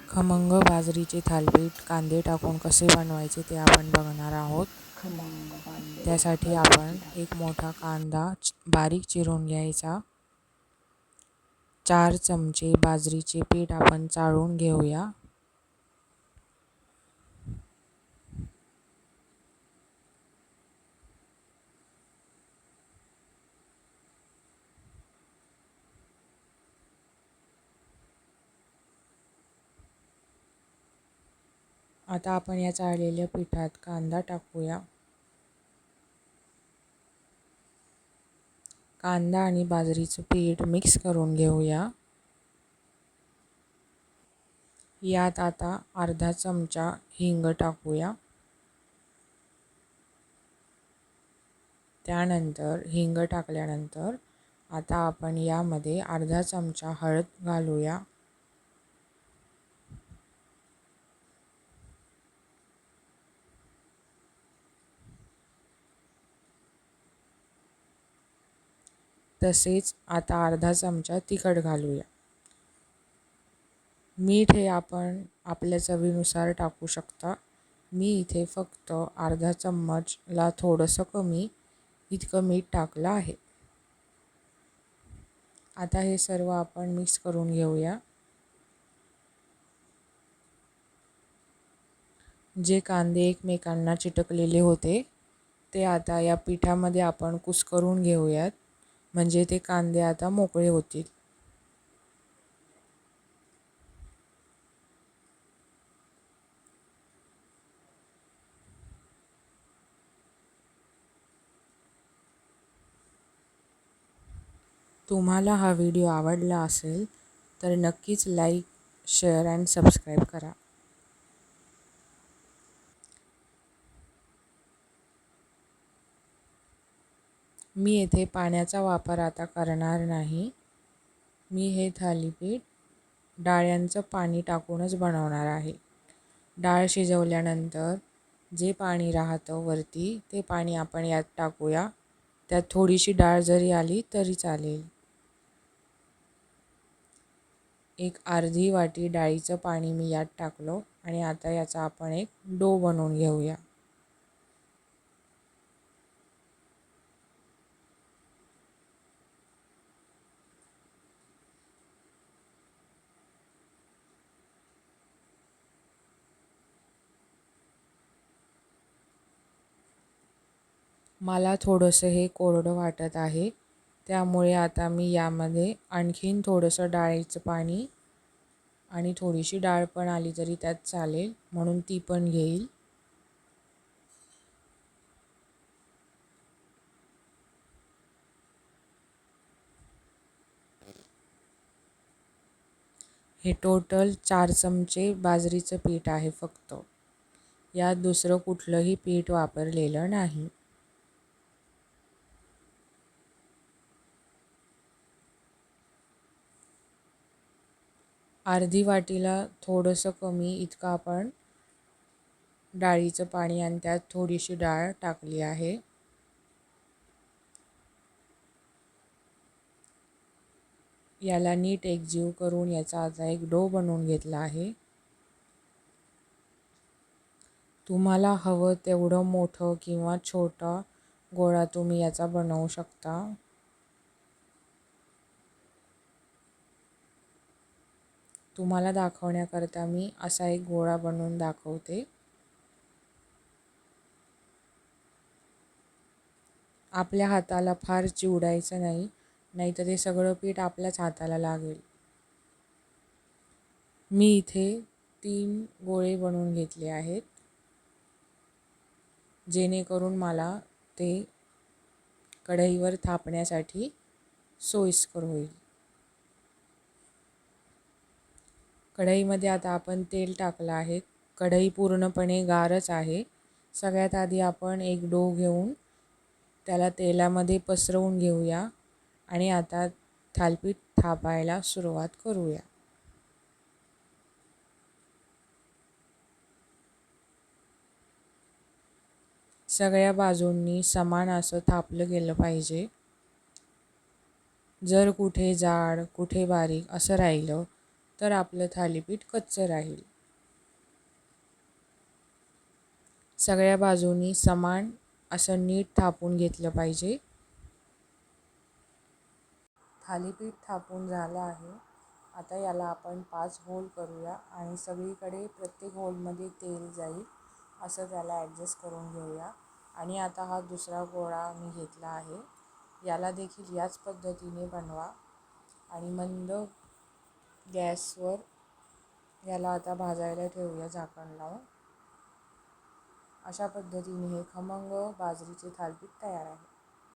खमंग बाजरीचे थालीपीठ कांदे टाकून कसे बनवायचे ते आपण बघणार आहोत. खमंग कांदे त्यासाठी बाजरीचे आपण थालीपीठ. एक मोठा कांदा बारीक चिरून घ्यायचा. 4 चमचे बाजरीचे पीठ आपण चाळून घेऊया. आता आपण या चाळलेल्या पिठात कांदा टाकूया. कांदा आणि बाजरीचं पीठ मिक्स करून घेऊया. यात आता अर्धा चमचा हिंग टाकूया. त्यानंतर हिंग टाकल्यानंतर आता आपण यामध्ये अर्धा चमचा हळद घालूया. तसेच आता अर्धा चमचा तिखट घालूया. मीठ हे आपण आपल्या चवीनुसार टाकू शकता. मी इथे फक्त अर्धा चम्मचला थोडंसं कमी इतकं मीठ टाकलं आहे. आता हे सर्व आपण मिक्स करून घेऊया. जे कांदे एकमेकांना चिटकलेले होते ते आता या पिठामध्ये आपण कुस्करून घेऊयात, म्हणजे ते कांदे आता मोकळे होतील. तुम्हाला हा व्हिडिओ आवडला असेल तर नक्कीच लाईक, शेअर अँड सबस्क्राईब करा. मी येथे पाण्याचा वापर आता करणार नाही. मी हे थालीपीठ डाळ्यांचं पाणी टाकूनच बनवणार आहे. डाळ शिजवल्यानंतर जे पाणी राहतं वरती ते पाणी आपण यात टाकूया. त्यात थोडीशी डाळ जरी आली तरी चालेल. एक अर्धी वाटी डाळीचं पाणी मी यात टाकलं आणि आता याचा आपण एक डो बनवून घेऊया. मला थोडंसं हे कोरडं वाटत आहे, त्यामुळे आता मी यामध्ये आणखीन थोडंसं डाळीचं पाणी आणि थोडीशी डाळ पण आली तरी त्यात चालेल म्हणून ती पण घेईल. हे टोटल 4 चमचे बाजरीचं पीठ आहे फक्त. यात दुसरं कुठलंही पीठ वापरलेलं नाही. अर्धी वाटीला थोडंसं कमी इतकं आपण डाळीचं पाणी आणि त्यात थोडीशी डाळ टाकली आहे. याला नीट एकजीव करून याचा आता एक डो बनवून घेतला आहे. तुम्हाला हवं तेवढं मोठं किंवा छोटा गोळा तुम्ही याचा बनवू शकता. तुम्हाला दाखवण्याकरता मी असा एक गोळा बनवून दाखवते. आपल्या हाताला फार चिवडायचं नाही, नाहीतर ते सगळं पीठ आपल्याच हाताला लागेल. मी इथे 3 गोळे बनवून घेतले आहेत, जेणेकरून मला ते कढईवर थापण्यासाठी सोयीस्कर होईल. कढईमध्ये आता आपण तेल टाकलं आहे. कढई पूर्णपणे गारच आहे. सगळ्यात आधी आपण एक डो घेऊन त्याला तेलामध्ये पसरवून घेऊया आणि आता थालीपीठ थापायला सुरुवात करूया. सगळ्या बाजूंनी समान असं थापलं गेलं पाहिजे. जर कुठे जाड कुठे बारीक असं राहिलं तर आपलं थालीपीठ कच्चं राहील. सगळ्या बाजूनी समान असं नीट थापून घेतलं पाहिजे. थालीपीठ थापून झालं आहे. आता याला आपण 5 होल करूया आणि सगळीकडे प्रत्येक होलमध्ये तेल जाईल असं त्याला ॲडजस्ट करून घेऊया. आणि आता हा दुसरा गोळा मी घेतला आहे. याला देखील याच पद्धतीने बनवा आणि मंद गॅसवर याला आता भाजायला ठेवूया झाकण लावून. अशा पद्धतीने हे खमंग बाजरीचे थालीपीठ तयार आहे.